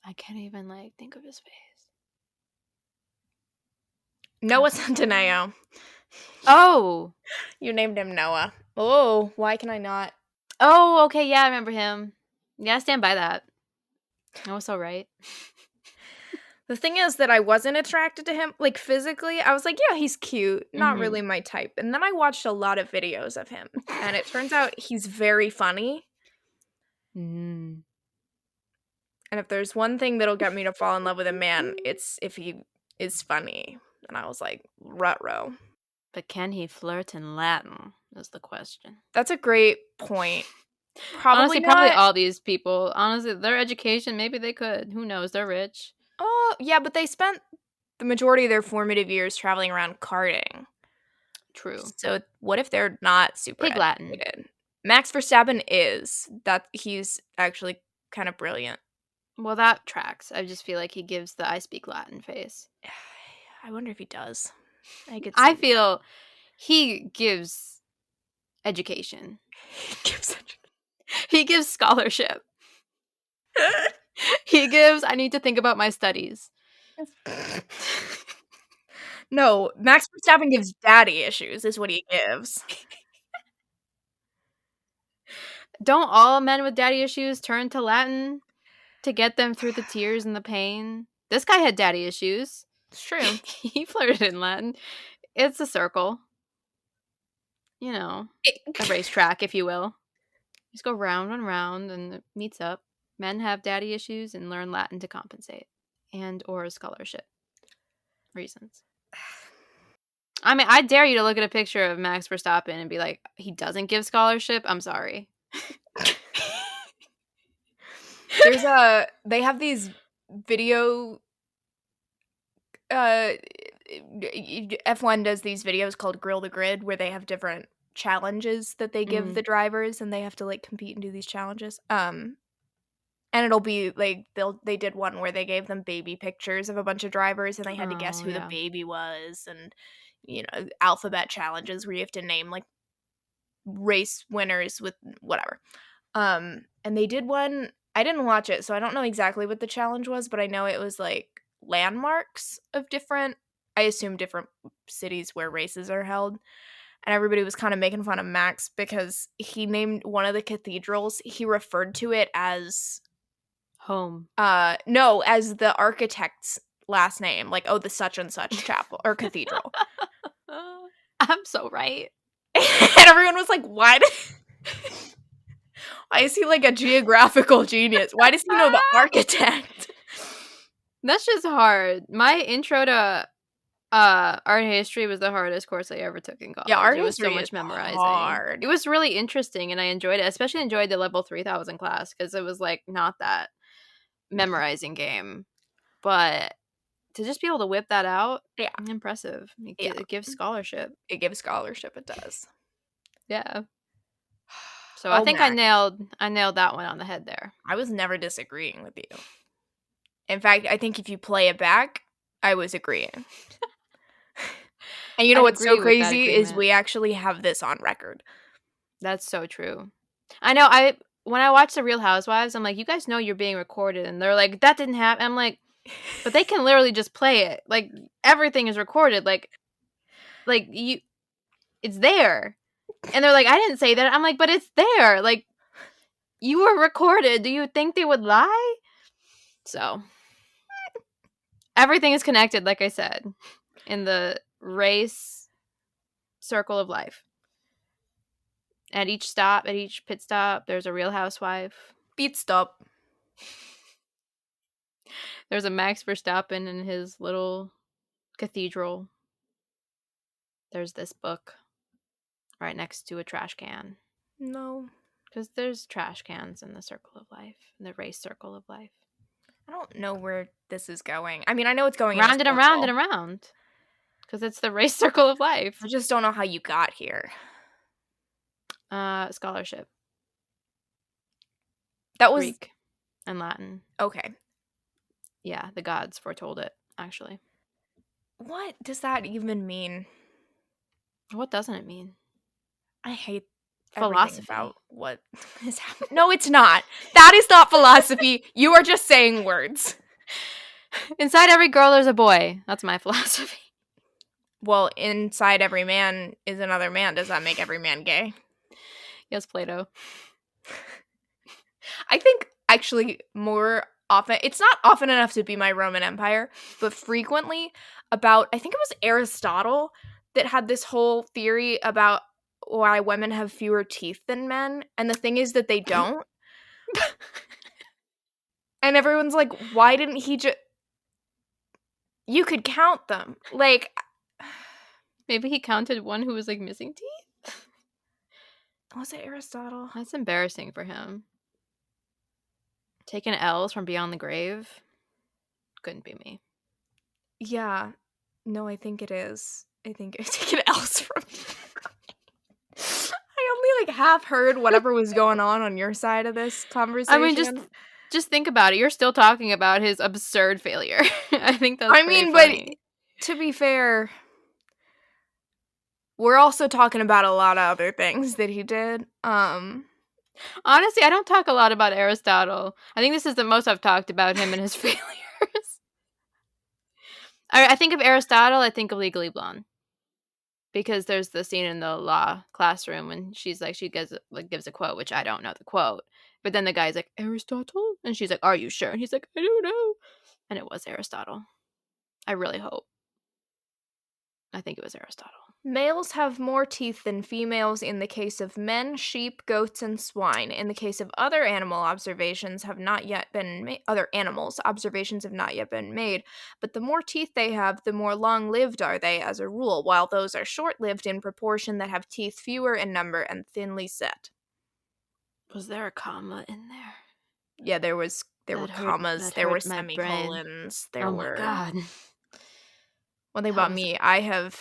I can't even think of his face. Noah Centineo. Oh, you named him Noah. Oh, why can I not? Oh, okay, yeah, I remember him. Yeah, I stand by that. That was so right. The thing is that I wasn't attracted to him, physically. I was like, yeah, he's cute. Not really my type. And then I watched a lot of videos of him. And it turns out he's very funny. Mm. And if there's one thing that'll get me to fall in love with a man, it's if he is funny. And I was like, ruh-roh. But can he flirt in Latin is the question. That's a great point. Probably all these people. Honestly, their education, maybe they could. Who knows? They're rich. Oh, yeah, but they spent the majority of their formative years traveling around karting. True. So what if they're not super Pig Latin. educated? Max Verstappen is. That he's actually kind of brilliant. Well, that tracks. I just feel like he gives the I speak Latin face. I wonder if he does. I feel he gives education. He gives scholarship. He gives, I need to think about my studies. No, Max Verstappen gives daddy issues, is what he gives. Don't all men with daddy issues turn to Latin to get them through the tears and the pain? This guy had daddy issues. It's true. He flirted in Latin. It's a circle. You know, a racetrack, if you will. Just go round and round and it meets up. Men have daddy issues and learn Latin to compensate and or scholarship reasons. I mean, I dare you to look at a picture of Max Verstappen and be like, he doesn't give scholarship? I'm sorry. They have these video, F1 does these videos called Grill the Grid where they have different challenges that they give the drivers and they have to compete and do these challenges. And it'll be they did one where they gave them baby pictures of a bunch of drivers and they had to guess who the baby was, and alphabet challenges where you have to name race winners with whatever. And they did one. I didn't watch it, so I don't know exactly what the challenge was, but I know it was like landmarks of different, I assume different cities where races are held. And everybody was kind of making fun of Max because he named one of the cathedrals, he referred to it as Home. No, as the architect's last name, like, oh, the such and such chapel or cathedral. I'm so right. And everyone was like, why is he like a geographical genius? Why does he know the architect? That's just hard. My intro to art history was the hardest course I ever took in college. Yeah, art it was so history much is memorizing. hard. It was really interesting, and I enjoyed it. Especially enjoyed the level 3000 class because it was like not that memorizing game, but to just be able to whip that out, Yeah, impressive. It gives scholarship. It gives scholarship. It does. Yeah. So I think Max. I nailed that one on the head there. I was never disagreeing with you. In fact, I think if you play it back, I was agreeing. And you know what's so crazy is we actually have this on record. That's so true. I know. When I watch The Real Housewives, I'm like, you guys know you're being recorded, and they're like, that didn't happen. I'm like, but they can literally just play it. Like everything is recorded. Like you, it's there. And they're like, I didn't say that. I'm like, but it's there. Like you were recorded. Do you think they would lie? So everything is connected, like I said, in the race circle of life. At each pit stop, there's a Real Housewife. Beat stop. There's a Max Verstappen in his little cathedral. There's this book right next to a trash can. No. Because there's trash cans in the circle of life, in the race circle of life. I don't know where this is going. I mean, I know it's going round and around and around. Because it's the race circle of life. I just don't know how you got here. Scholarship. That was Greek and Latin. Okay. Yeah, the gods foretold it, actually. What does that even mean? What doesn't it mean? I hate philosophy about what is happening. No, it's not. That is not philosophy. You are just saying words. Inside every girl there's a boy. That's my philosophy. Well, inside every man is another man. Does that make every man gay? Yes, Plato. I think actually more often, it's not often enough to be my Roman Empire, but frequently about, I think it was Aristotle that had this whole theory about why women have fewer teeth than men, and the thing is that they don't. And everyone's like, why didn't he just... You could count them. Like... Maybe he counted one who was, like, missing teeth? Was it Aristotle? That's embarrassing for him. Taking L's from beyond the grave? Couldn't be me. Yeah. No, I think it is. I think it's taking L's from... I only, like, half heard whatever was going on your side of this conversation. I mean, just think about it. You're still talking about his absurd failure. I think that's funny. But to be fair, we're also talking about a lot of other things that he did. Honestly, I don't talk a lot about Aristotle. I think this is the most I've talked about him and his failures. I think of Aristotle, I think of Legally Blonde. Because there's the scene in the law classroom when she's like, she gives a quote, which I don't know the quote. But then the guy's like, Aristotle? And she's like, are you sure? And he's like, I don't know. And it was Aristotle. I really hope. I think it was Aristotle. Males have more teeth than females in the case of men, sheep, goats, and swine. In the case of other animals, observations have not yet been made, but the more teeth they have, the more long-lived are they as a rule, while those are short-lived in proportion that have teeth fewer in number and thinly set. Was there a comma in there? Yeah, there were commas, there were semicolons, there were... Oh my god. One thing about me, I have...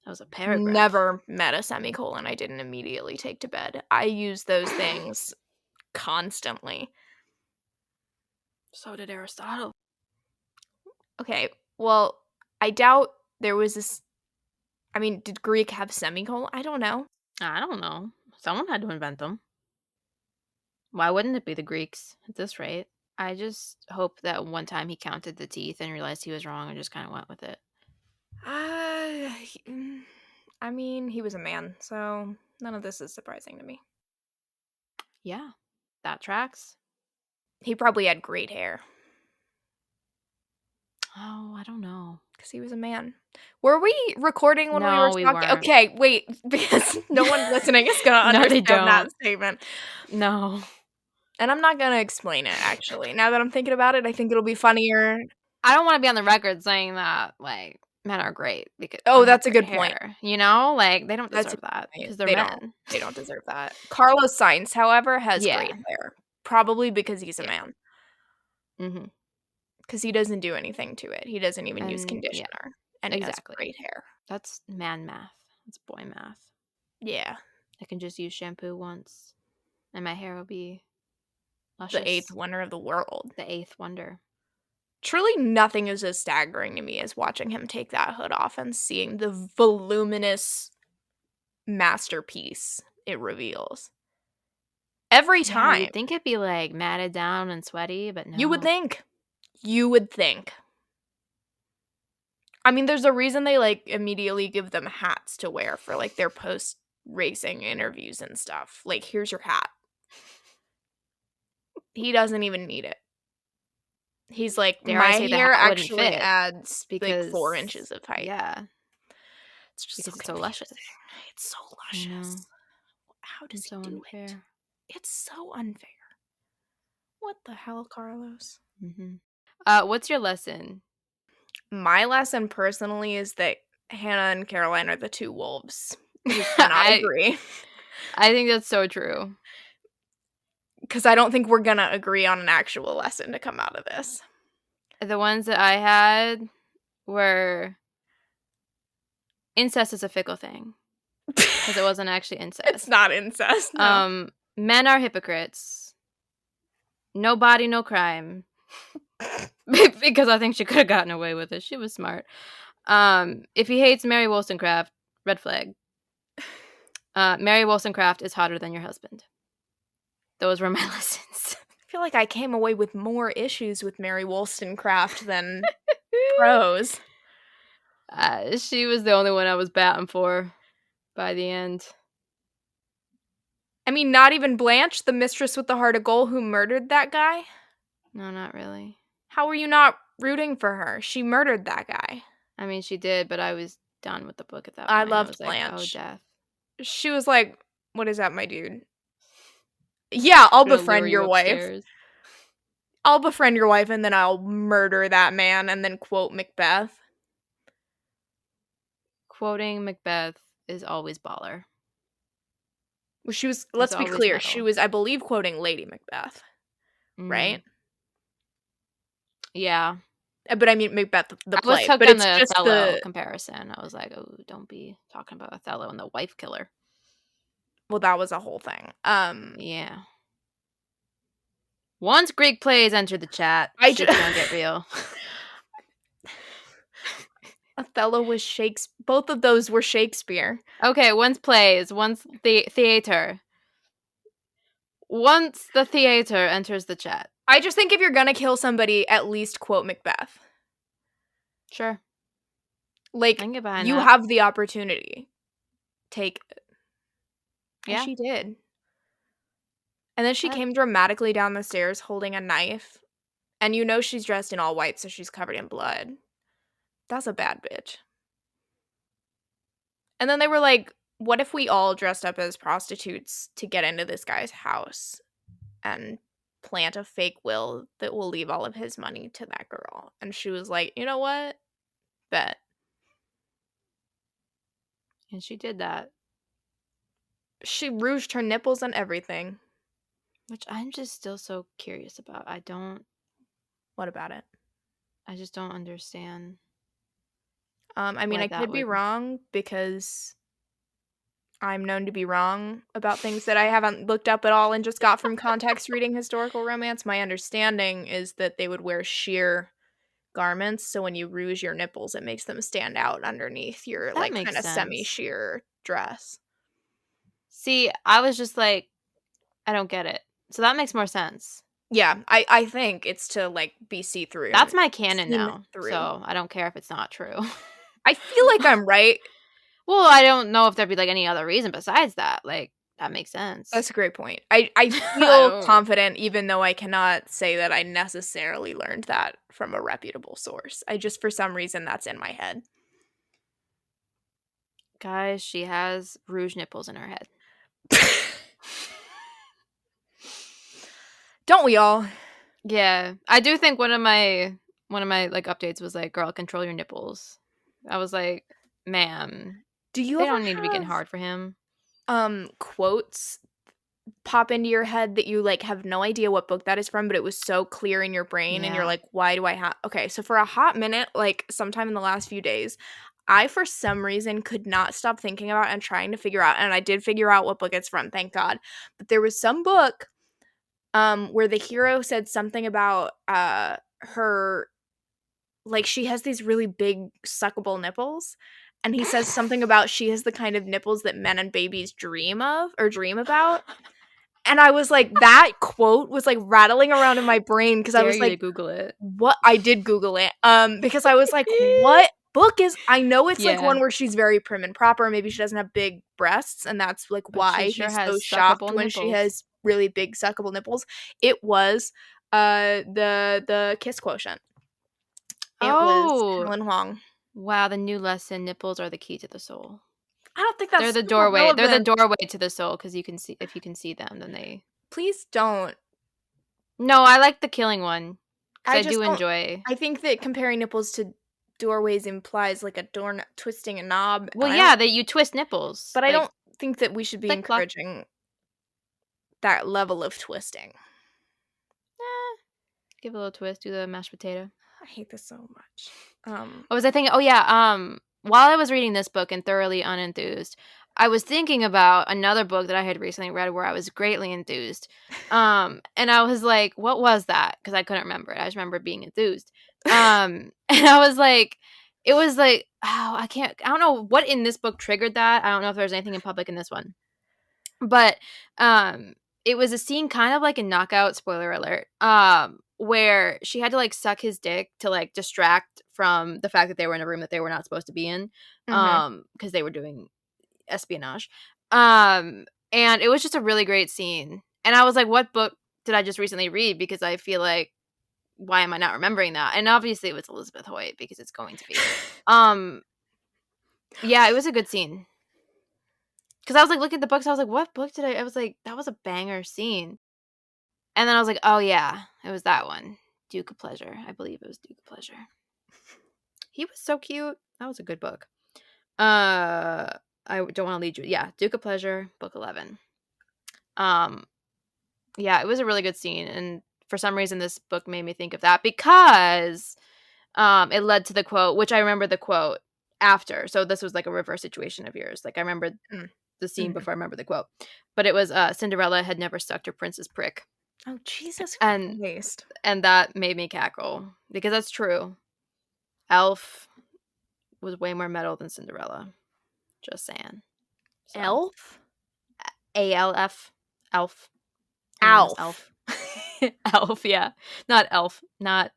That was a paragraph. Never met a semicolon I didn't immediately take to bed. I use those things constantly. So did Aristotle. Okay, well, I doubt there was this... I mean, did Greek have semicolon? I don't know. I don't know. Someone had to invent them. Why wouldn't it be the Greeks at this rate? I just hope that one time he counted the teeth and realized he was wrong and just kind of went with it. I mean, he was a man, so none of this is surprising to me. Yeah, that tracks. He probably had great hair. Oh, I don't know. Because he was a man. Were we recording when we were No, we talking? weren't. Okay, wait, because no one listening is going to No, they understand that don't. statement. No. And I'm not going to explain it, actually. Now that I'm thinking about it, I think it'll be funnier. I don't want to be on the record saying that, like, men are great because Oh, and have that's a great good point. hair. You know? Like, they don't That's a deserve that point. because they're They men. don't deserve that. Carlos Sainz, however, has Yeah. great hair. Probably because he's a Yeah. man. Mm-hmm. Because he doesn't do anything to it. He doesn't even use And conditioner. And he has exactly. great hair. That's man math. That's boy math. Yeah. I can just use shampoo once, and my hair will be luscious. The eighth wonder of the world. The eighth wonder. Truly nothing is as staggering to me as watching him take that hood off and seeing the voluminous masterpiece it reveals. Every time. Yeah, you'd think it'd be, like, matted down and sweaty, but no. You would think. You would think. I mean, there's a reason they, like, immediately give them hats to wear for, like, their post-racing interviews and stuff. Like, here's your hat. He doesn't even need it. He's like, Dare I my say the hair hat wouldn't actually fit adds, like, because 4 inches of height. Yeah, It's just because so it's so confusing. luscious. It's so I know. luscious. How does It's he so do it? unfair. It's so unfair. What the hell, Carlos? Mm-hmm. What's your lesson? My lesson personally is that Hannah and Caroline are the two wolves who cannot agree. I think that's so true. Because I don't think we're going to agree on an actual lesson to come out of this. The ones that I had were incest is a fickle thing. Because it wasn't actually incest. It's not incest, no. Men are hypocrites. No body, no crime. Because I think she could have gotten away with it. She was smart. If he hates Mary Wollstonecraft, red flag. Mary Wollstonecraft is hotter than your husband. Those were my lessons. I feel like I came away with more issues with Mary Wollstonecraft than pros. She was the only one I was batting for by the end. I mean, not even Blanche, the mistress with the heart of gold who murdered that guy? No, not really. How were you not rooting for her? She murdered that guy. I mean, she did, but I was done with the book at that point. I loved Blanche. Blanche. Like, oh, death. She was like, what is that, my dude? Yeah, I'll befriend your wife. I'll befriend your wife and then I'll murder that man and then quote Macbeth. Quoting Macbeth is always baller. Well, she was, let's be clear, metal. she was, I believe, quoting Lady Macbeth. Right? Yeah. But I mean Macbeth, the play. I was hooked but on it's the just Othello comparison. I was like, oh, don't be talking about Othello and the wife killer. Well, that was a whole thing. Yeah. Once Greek plays enter the chat, shit's gonna get real. Othello was Shakespeare. Both of those were Shakespeare. Okay, once plays, once the theater. Once the theater enters the chat. I just think if you're gonna kill somebody, at least quote Macbeth. Sure. Like, you have the opportunity. Take it. Yeah. And she did. And then she came dramatically down the stairs holding a knife. And you know she's dressed in all white, so she's covered in blood. That's a bad bitch. And then they were like, what if we all dressed up as prostitutes to get into this guy's house and plant a fake will that will leave all of his money to that girl? And she was like, you know what? Bet. And she did that. She rouged her nipples and everything. Which I'm just still so curious about. What about it? I just don't understand. I mean, I could be wrong because I'm known to be wrong about things that I haven't looked up at all and just got from context reading historical romance. My understanding is that they would wear sheer garments, so when you rouge your nipples, it makes them stand out underneath your like kind of semi-sheer dress. See, I was just like, I don't get it. So that makes more sense. Yeah, I think it's to, like, be see-through That's and my canon seen now, through. so I don't care if it's not true. I feel like I'm right. Well, I don't know if there'd be, like, any other reason besides that, like, that makes sense. That's a great point. I I feel don't confident even though I cannot say that I necessarily learned that from a reputable source. I just for some reason, that's in my head. Guys, she has rouge nipples in her head. Don't we all? Yeah. I do think one of my, like, updates was like, "Girl, control your nipples." I was like, "Ma'am, Do you they ever don't need to be getting have, hard for him." quotes pop into your head that you, like, have no idea what book that is from, but it was so clear in your brain and you're Yeah. like, "Why do I have?" Okay, so for a hot minute, like, sometime in the last few days, I, for some reason, could not stop thinking about and trying to figure out, and I did figure out what book it's from, thank God. But there was some book, where the hero said something about, her like, she has these really big suckable nipples, and he says something about she has the kind of nipples that men and babies dream of or dream about. And I was like, that quote was, like, rattling around in my brain because I Dare was you to like, Google it. "What?" I did Google it, because I was like, "What book is" I know it's, like, Yeah, one where she's very prim and proper, maybe she doesn't have big breasts, and that's, like, but she why sure he's has so shocked suckable when she nipples. has really big suckable nipples. It was, the Kiss Quotient. It was Oh, Helen Huang. wow, the new lesson, nipples are the key to the soul. I don't think They're that's the super doorway. They're the relevant. doorway to the soul because you can see if you can see them, then they. Please don't. No, I like the killing one because I I do just don't enjoy. I think that comparing nipples to doorways implies, like, a door kn twisting a knob, Well, and yeah, that you twist nipples, I like don't think that we should be click clock. encouraging that level of twisting. Give it a little twist. Do the mashed potato. I hate this so much. What was I thinking? Oh yeah. While I was reading this book and thoroughly unenthused, I was thinking about another book that I had recently read where I was greatly enthused. And I was like, what was that? Because I couldn't remember it. I just remember being enthused. And I was like, it was like, oh, I don't know what in this book triggered that. I don't know if there's anything in public in this one, but it was a scene kind of like a Knockout, spoiler alert, where she had to like suck his dick to like distract from the fact that they were in a room that they were not supposed to be in, Mhm. because they were doing espionage. And it was just a really great scene. And I was like, what book did I just recently read? Because I feel like, why am I not remembering that? And obviously it was Elizabeth Hoyt because it's going to be. Um, yeah, it was a good scene. Because I was like looking at the books, I was like, what book did I was like, that was a banger scene. And then I was like, oh yeah, it was that one. Duke of Pleasure. I believe it was Duke of Pleasure. He was so cute. That was a good book. I don't want to lead you. Yeah, Duke of Pleasure, book 11. Um, yeah, it was a really good scene, and for some reason this book made me think of that because it led to the quote, which I remember the quote after. So this was like a reverse situation of yours. Like I remember Mm. the scene Mhm. before I remember the quote. But it was Cinderella had never sucked her prince's prick. Oh, Jesus And Christ. that made me cackle because that's true. Elf was way more metal than Cinderella. Just saying. So Elf? ALF, Elf. Her name is Alf. Elf. Elf, yeah, not Elf, not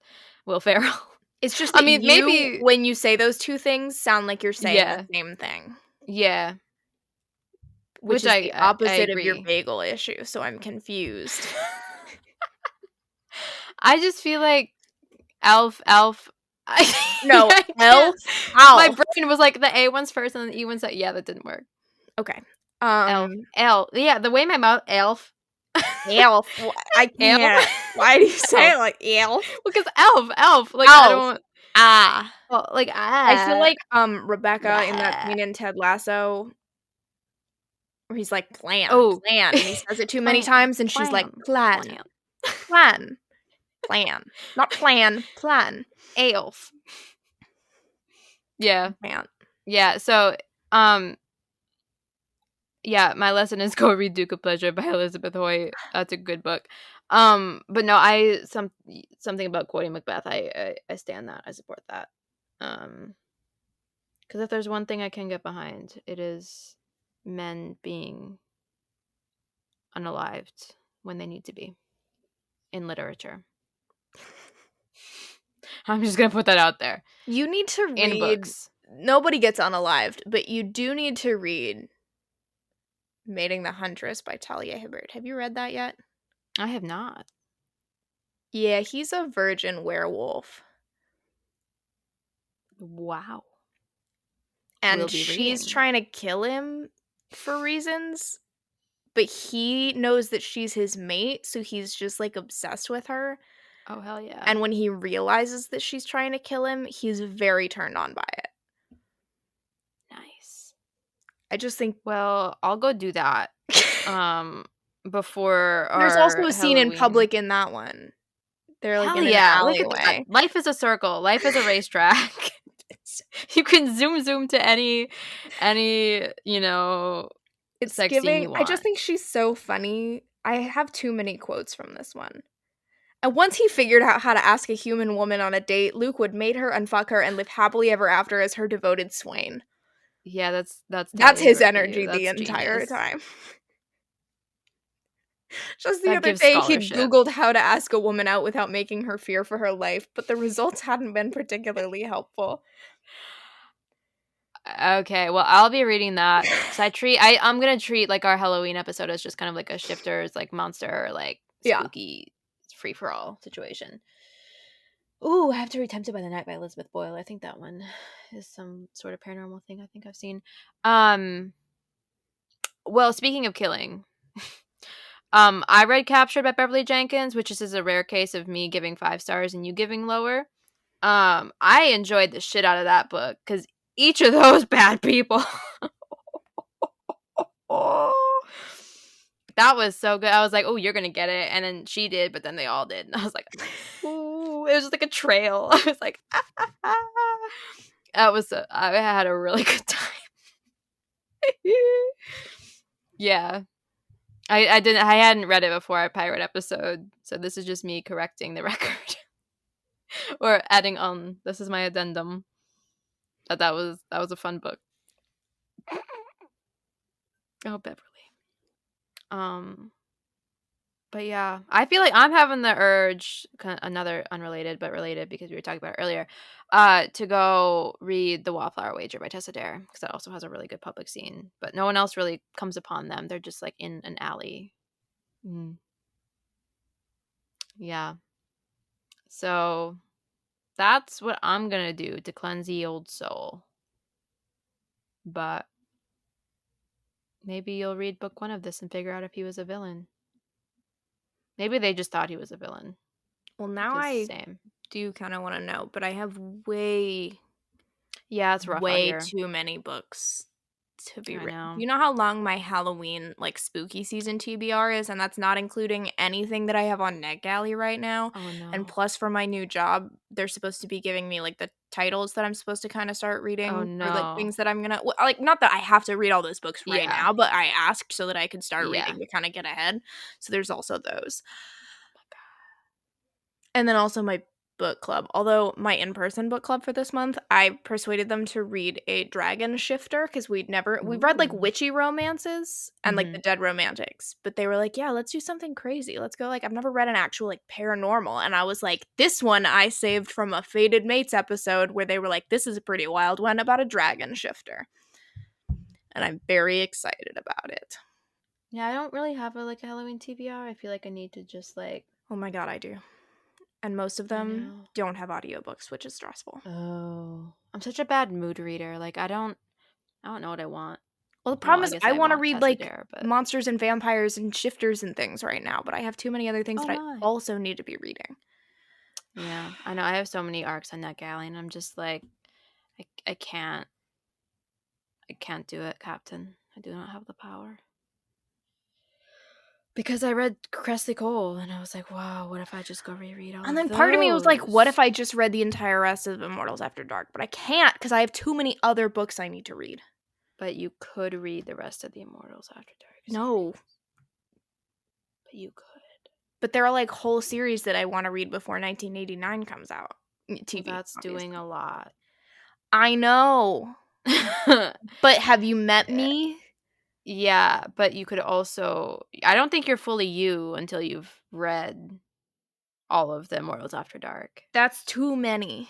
Will Ferrell. It's just I that mean, you, maybe, when you say those 2 things, sound like you're saying the yeah, same thing, yeah. which Which is the I opposite of your agree. bagel issue, so I'm confused. I just feel like Elf. I, No, I can't. elf? My Alf. brain was like the A one's first and the E one's like, yeah, that didn't work. Okay. Elf, L. Yeah, the way my mouth elf, Elf. I elf, can't. Why do you say elf. it like elf? Because elf. Like I Elf. don't. Ah. Well, like I feel like, Rebecca in that bleh. scene in Ted Lasso where he's like, "Plan, Oh, plan," and he says it too many plan, times, and she's like, plan, "Plan, plan. plan, plan." Not plan, plan. Elf. Yeah, Man. yeah. So, um, yeah, my lesson is go read Duke of Pleasure by Elizabeth Hoyt. That's a good book. But no, something about quoting Macbeth. I stand that. I support that. Because if there's one thing I can get behind, it is men being unalived when they need to be in literature. I'm just going to put that out there. You need to read. In books. Nobody gets unalived, but you do need to read Mating the Huntress by Talia Hibbert. Have you read that yet? I have not. Yeah, he's a virgin werewolf. Wow. And she's trying to kill him for reasons, but he knows that she's his mate, so he's just like obsessed with her. Oh, hell yeah. And when he realizes that she's trying to kill him, he's very turned on by it. Nice. I just think... Well, I'll go do that before There's also a scene Halloween. in public in that one. They're like in an Look at alleyway. that. Life is a circle. Life is a racetrack. You can zoom to any it's sex giving scene you want. I just think she's so funny. I have too many quotes from this one. And once he figured out how to ask a human woman on a date, Luke would mate her and fuck her and live happily ever after as her devoted swain. Yeah, that's his energy the entire time. Just the other day, he'd Googled how to ask a woman out without making her fear for her life, but the results hadn't been particularly helpful. Okay, well, I'll be reading that. So I'm gonna treat like our Halloween episode as just kind of like a shifters, like monster, like spooky free for all situation. Ooh, I have to read Tempted by the Night by Elizabeth Boyle. I think that one is some sort of paranormal thing I think I've seen. Well, speaking of killing, I read Captured by Beverly Jenkins, which is a rare case of me giving 5 stars and you giving lower. I enjoyed the shit out of that book because each of those bad people. That was so good. I was like, oh, you're going to get it. And then she did, but then they all did. And I was like, ooh, it was just like a trail. I was like, I had a really good time. Yeah. I hadn't read it before our pirate episode. So this is just me correcting the record. Or adding on. This is my addendum. That was a fun book. Oh, Beverly. But yeah, I feel like I'm having the urge, another unrelated but related because we were talking about it earlier, to go read The Wallflower Wager by Tessa Dare because that also has a really good public scene, but no one else really comes upon them. They're just like in an alley. Yeah. So that's what I'm gonna do to cleanse the old soul. But maybe you'll read book 1 of this and figure out if he was a villain. Maybe they just thought he was a villain. Well, now I do kind of want to know, but I have it's rough way too many books to be read. You know how long my Halloween, like, spooky season TBR is, and that's not including anything that I have on NetGalley right now. Oh, no. And plus, for my new job, they're supposed to be giving me, like, the titles that I'm supposed to kind of start reading. Oh, no. Or, like, things that I'm gonna... like, not that I have to read all those books right now, but I asked so that I could start reading to kind of get ahead. So there's also those. Oh, my God. And then also my book club. Although my in-person book club for this month, I persuaded them to read a dragon shifter because we've read like witchy romances and like the Dead Romantics, but they were like, yeah, let's do something crazy. Let's go, like, I've never read an actual like paranormal, and I was like, this one I saved from a Fated Mates episode where they were like, this is a pretty wild one about a dragon shifter, and I'm very excited about it. Yeah, I don't really have a Halloween TBR. I feel like I need to just like... Oh my God, I do. And most of them don't have audiobooks, which is stressful. Oh. I'm such a bad mood reader. Like, I don't know what I want. Well, the problem is I want to read, like, monsters and vampires and shifters and things right now, but I have too many other things that I also need to be reading. Yeah, I know. I have so many arcs on NetGalley, and I'm just like, I can't do it, Captain. I do not have the power. Because I read Cressley Cole, and I was like, wow, what if I just go reread all of those? And then part of me was like, what if I just read the entire rest of Immortals After Dark? But I can't, because I have too many other books I need to read. But you could read the rest of the Immortals After Dark. No. But you could. But there are like whole series that I want to read before 1989 comes out. TV. Well, that's obviously doing a lot. I know. But have you met me? Yeah, but you could also... I don't think you're fully you until you've read all of the Immortals After Dark. That's too many.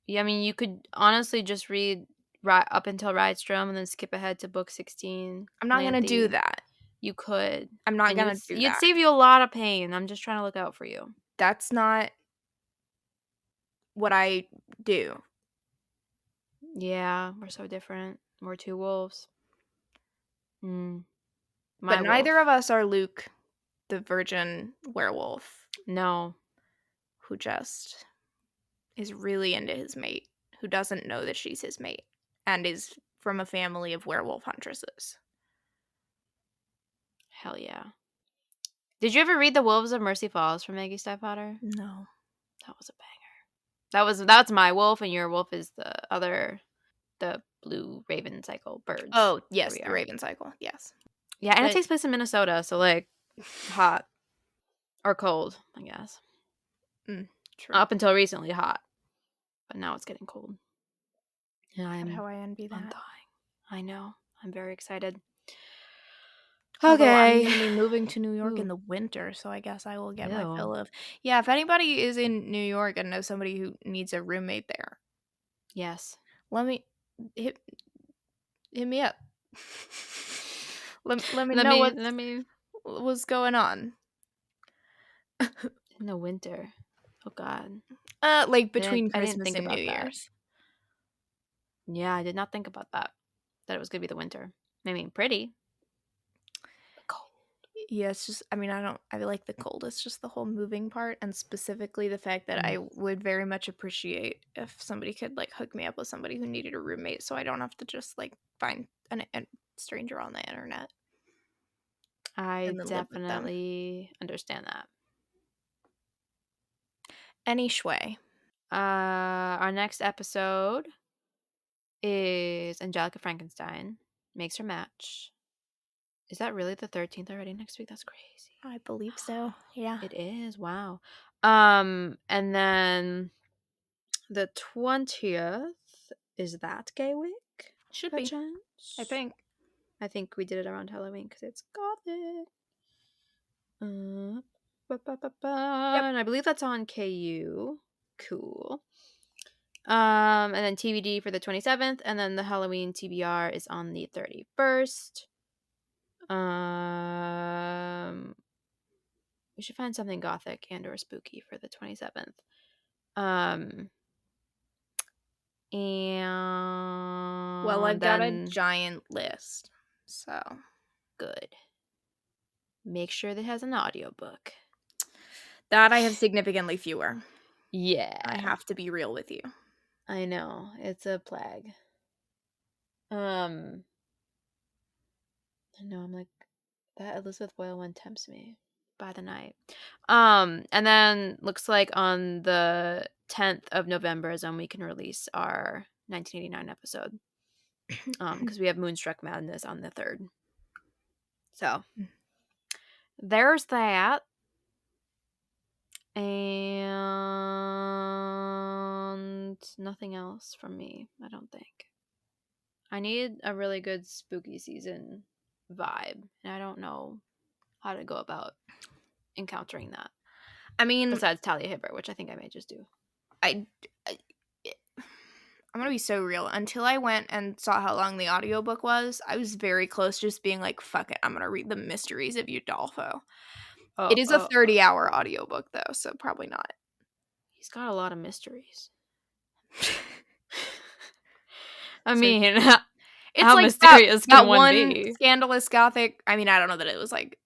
Yeah, I mean, you could honestly just read up until Rydstrom and then skip ahead to book 16. I'm not going to do Lanthe. that. You could. I'm not And going to do you'd that. save you a lot of pain. I'm just trying to look out for you. That's not what I do. Yeah, we're so different. We're two wolves. But neither of us are Luke, the virgin werewolf. No. Who just is really into his mate, who doesn't know that she's his mate, and is from a family of werewolf huntresses. Hell yeah. Did you ever read The Wolves of Mercy Falls from Maggie Stiefvater? No. That was a banger. That's my wolf, and your wolf is the blue raven cycle birds. Oh, yes, the raven cycle, yes. Yeah, and it takes place in Minnesota, so, like, hot. Or cold, I guess. True. Up until recently, hot. But now it's getting cold. And how I envy that. I'm dying. I know. I'm very excited. Okay. Although I'm going to be moving to New York in the winter, so I guess I will get my fill of... Yeah, if anybody is in New York and knows somebody who needs a roommate there. Yes. Let me... Hit me up. let me know what's going on. In the winter. Oh, God. Like between Christmas and New Year's. Yeah, I did not think about that. That it was going to be the winter. I mean, pretty. Cold. Yeah, it's just, I mean, I like the cold. It's just the whole moving part, and specifically the fact that I would very much appreciate if somebody could, like, hook me up with somebody who needed a roommate, so I don't have to just, like, find a stranger on the internet. I definitely understand that. Any shway. Our next episode is Angelica Frankenstein makes her match. Is that really the 13th already next week? That's crazy. I believe so. Yeah. It is. Wow. And then the 20th, is that Gaywyck? Should be. Chance? I think we did it around Halloween because it's Gothic. And I believe that's on KU. Cool. And then TBD for the 27th, and then the Halloween TBR is on the 31st. We should find something gothic and or spooky for the 27th. And well, I've got a giant list, so good. Make sure that it has an audiobook. That I have significantly fewer. Yeah. I have to be real with you. I know. It's a plague. I know, I'm like, that Elizabeth Boyle one tempts me by the night. And then looks like on the 10th of November is when we can release our 1989 episode. Because we have Moonstruck Madness on the 3rd. So there's that. And nothing else from me, I don't think. I need a really good spooky season vibe, and I don't know how to go about encountering that. I mean, besides Talia Hibbert, which I think I may just do. I'm gonna be so real. Until I went and saw how long the audiobook was, I was very close to just being like, fuck it, I'm gonna read The Mysteries of Udolpho. It is a 30-hour audiobook, though, so probably not. He's got a lot of mysteries. I mean, it's how like mysterious can one be? Scandalous Gothic. I mean, I don't know that it was like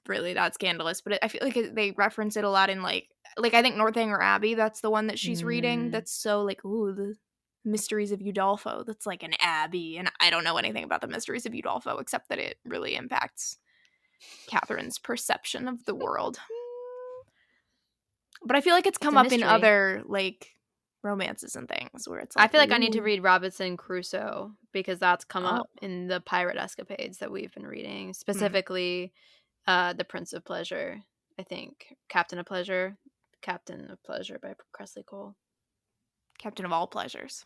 really that scandalous, but I feel like they reference it a lot in like I think Northanger Abbey. That's the one that she's reading. That's so like, ooh, the Mysteries of Udolpho. That's like an abbey, and I don't know anything about the Mysteries of Udolpho except that it really impacts Catherine's perception of the world. But I feel like it's come up in other like romances and things where it's like, I feel like I need to read Robinson Crusoe because that's come up in the pirate escapades that we've been reading, specifically The Prince of Pleasure, I think. Captain of Pleasure by Cressley Cole. Captain of All Pleasures.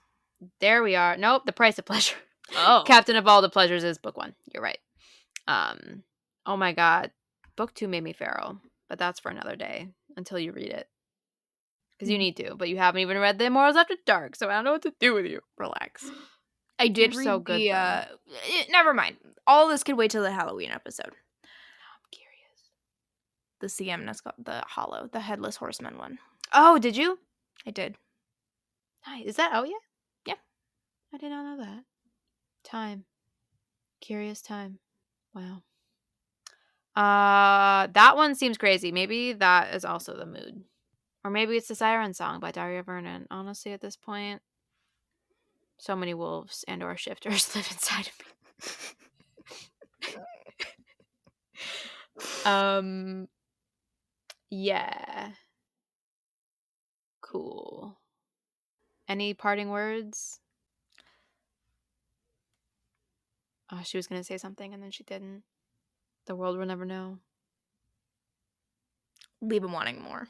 There we are. Nope, The Price of Pleasure. Oh. Captain of All the Pleasures is book 1. You're right. Oh my god. Book 2 made me feral, but that's for another day until you read it. Because you need to, but you haven't even read The Immortals After Dark, so I don't know what to do with you. Relax. I did They're read so good, though. Never mind. All this could wait till the Halloween episode. I'm curious. The CM, the Hollow, the Headless Horseman one. Oh, did you? I did. Nice. Is that out yet? Yeah. I did not know that. Time. Curious time. Wow. That one seems crazy. Maybe that is also the mood. Or maybe it's the Siren Song by Daria Vernon. Honestly, at this point, so many wolves and or shifters live inside of me. Yeah. Cool. Any parting words? Oh, she was going to say something and then she didn't. The world will never know. Leave him wanting more.